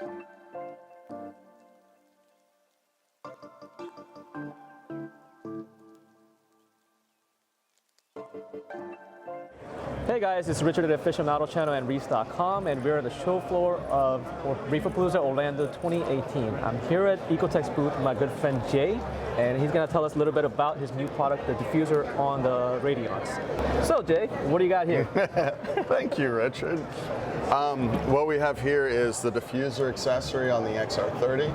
Hey guys, it's Richard at the Official Model Channel and reefs.com, and we're at the show floor of Reef Palooza Orlando 2018. I'm here at Ecotech's booth with my good friend Jay, and he's going to tell us a little bit about his new product, the diffuser on the Radiance. So Jay, what do you got here? Thank you, Richard. What we have here is the diffuser accessory on the XR30,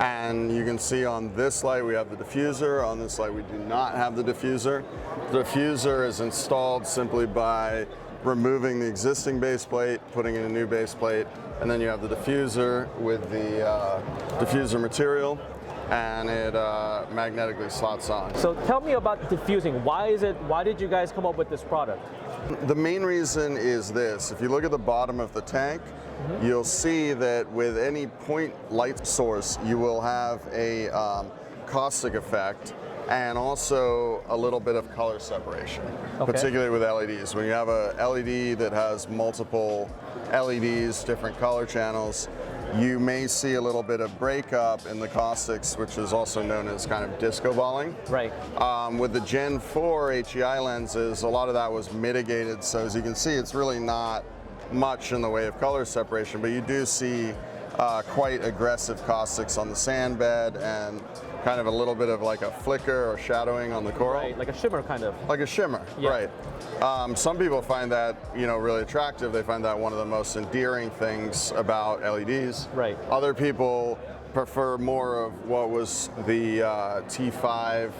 and you can see on this light we have the diffuser. On this light we do not have the diffuser. The diffuser is installed simply by removing the existing base plate, putting in a new base plate, and then you have the diffuser with the diffuser material, and it magnetically slots on. So tell me about diffusing. Why did you guys come up with this product? The main reason is this. If you look at the bottom of the tank, you'll see that with any point light source, you will have a caustic effect and also a little bit of color separation, particularly with LEDs. When you have a LED that has multiple LEDs, different color channels, you may see a little bit of breakup in the caustics, which is also known as kind of disco balling. Right. With the Gen 4 HEI lenses, a lot of that was mitigated, so as you can see, it's really not much in the way of color separation, but you do see quite aggressive caustics on the sand bed and kind of a little bit of like a flicker or shadowing on the coral. Right, like a shimmer kind of. Like a shimmer, yeah. Right. Some people find that, really attractive. They find that one of the most endearing things about LEDs. Right. Other people prefer more of what was the T5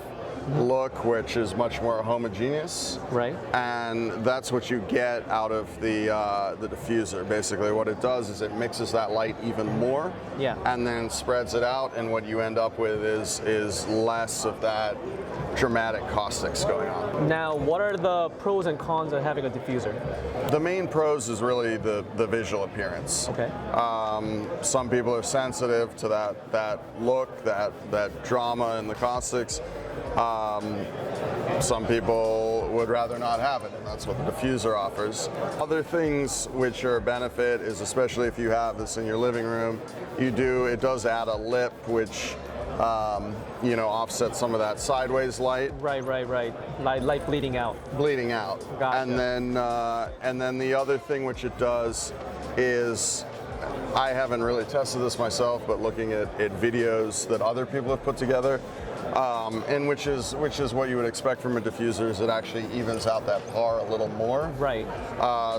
look, which is much more homogeneous. Right. And that's what you get out of the diffuser. Basically, what it does is it mixes that light even more. Yeah. And then spreads it out, and what you end up with is less of that dramatic caustics going on. Now, what are the pros and cons of having a diffuser? The main pros is really the visual appearance. Okay. Some people are sensitive to that look, that drama in the caustics. Some people would rather not have it, and that's what the diffuser offers. Other things which are a benefit is, especially if you have this in your living room, it does add a lip which offsets some of that sideways light. Right. Light bleeding out. Bleeding out. Gotcha. And then the other thing which it does is, I haven't really tested this myself, but looking at videos that other people have put together, and which is what you would expect from a diffuser, is it actually evens out that par a little more. Right.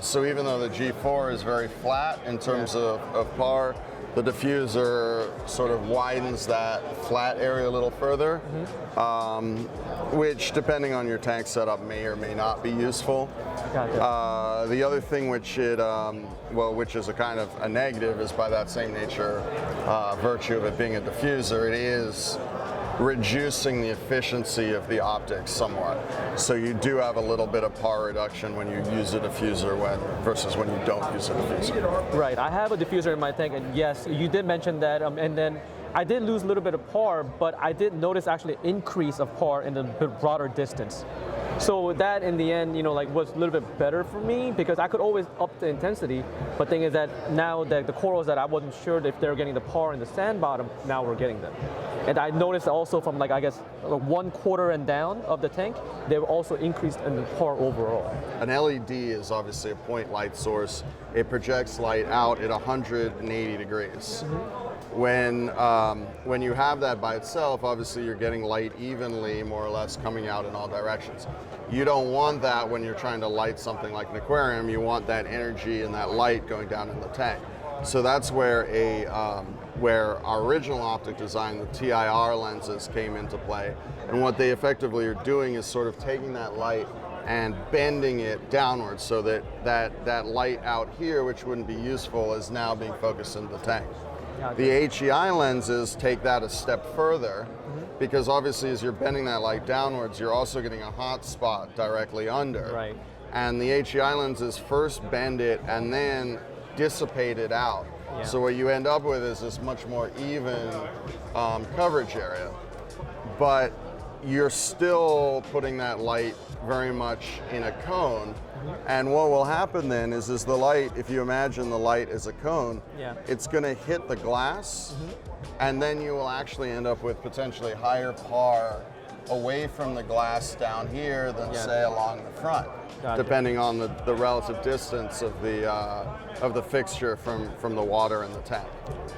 So even though the G4 is very flat in terms of par, the diffuser sort of widens that flat area a little further, which, depending on your tank setup, may or may not be useful. Gotcha. The other thing which which is a kind of a negative, is by that same nature, virtue of it being a diffuser, it is reducing the efficiency of the optics somewhat. So you do have a little bit of par reduction when you use a diffuser versus when you don't use a diffuser. Right, I have a diffuser in my tank, and yes, you did mention that, and then I did lose a little bit of par, but I did notice actually increase of par in the broader distance. So that, in the end, was a little bit better for me, because I could always up the intensity. But thing is that now that the corals that I wasn't sure if they're getting the par in the sand bottom, now we're getting them. And I noticed also from 1/4 and down of the tank, they were also increased in the par overall. An LED is obviously a point light source. It projects light out at 180 degrees. When you have that by itself, obviously you're getting light evenly, more or less, coming out in all directions. You don't want that when you're trying to light something like an aquarium. You want that energy and that light going down in the tank. So that's where our original optic design, the TIR lenses, came into play. And what they effectively are doing is sort of taking that light and bending it downwards, so that light out here, which wouldn't be useful, is now being focused into the tank. Gotcha. The HEI lenses take that a step further, because obviously as you're bending that light downwards, you're also getting a hot spot directly under. Right. And the HEI lenses first bend it and then dissipate it out. Yeah. So what you end up with is this much more even coverage area. But you're still putting that light very much in a cone, And what will happen then is the light, if you imagine the light as a cone, Yeah. it's going to hit the glass, and then you will actually end up with potentially higher par away from the glass down here than say along the front, Gotcha. depending on the relative distance of the fixture from the water in the tank.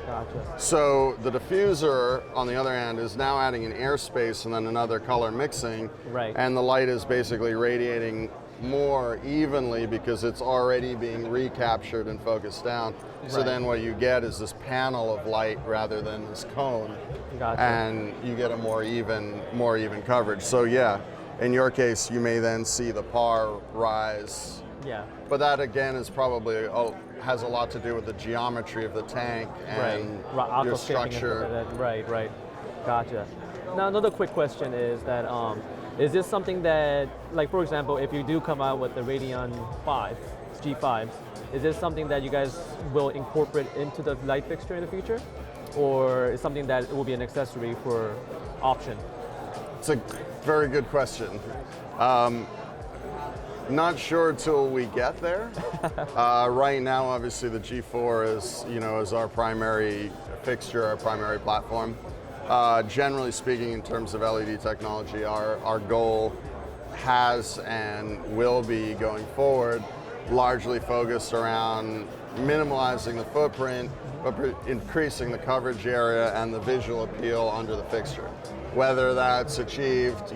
Gotcha. So the diffuser, on the other hand, is now adding an airspace and then another color mixing, Right. and the light is basically radiating more evenly because it's already being recaptured and focused down. So Right. then what you get is this panel of light rather than this cone, Gotcha. and you get a more even coverage. So yeah, in your case, you may then see the par rise. Yeah. But that again is probably has a lot to do with the geometry of the tank and Right. your Aquascaping and stuff like structure. that. Right, right. Gotcha. Now another quick question is that is this something that, like for example, if you do come out with the Radeon 5, G5s, is this something that you guys will incorporate into the light fixture in the future? Or is something that will be an accessory for option? It's a very good question. Not sure till we get there. Right now, obviously, the G4 is our primary fixture, our primary platform. Generally speaking, in terms of LED technology, our goal has and will be going forward largely focused around minimalizing the footprint, but increasing the coverage area and the visual appeal under the fixture. Whether that's achieved,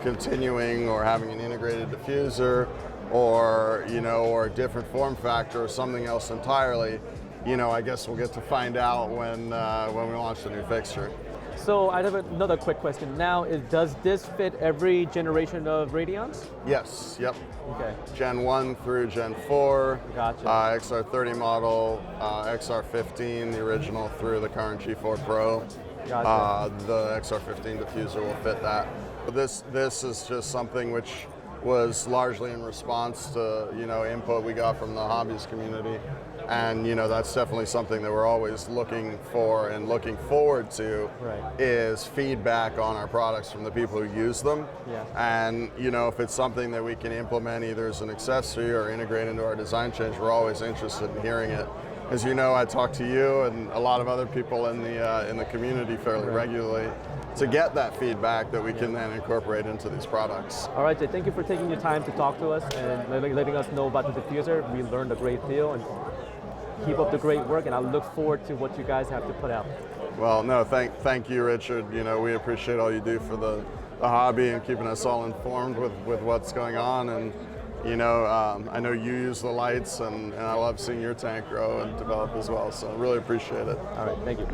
continuing or having an integrated diffuser, or or a different form factor, or something else entirely, I guess we'll get to find out when we launch the new fixture. So I have another quick question. Now, does this fit every generation of Radeons? Yes. Yep. Okay. Gen 1 through Gen 4. Gotcha. XR30 model, XR15, the original, through the current G4 Pro. Gotcha. The XR15 diffuser will fit that. This is just something which was largely in response to input we got from the hobbyist community, and that's definitely something that we're always looking for and looking forward to. Right. Is feedback on our products from the people who use them. Yeah. And if it's something that we can implement either as an accessory or integrate into our design change, we're always interested in hearing it. As you know, I talk to you and a lot of other people in the community fairly regularly to get that feedback that we can then incorporate into these products. All right, Jay, thank you for taking your time to talk to us and letting us know about the diffuser. We learned a great deal, and keep up the great work, and I look forward to what you guys have to put out. Well, no, thank you, Richard. We appreciate all you do for the hobby and keeping us all informed with what's going on. And I know you use the lights, and I love seeing your tank grow and develop as well. So really appreciate it. All right, thank you.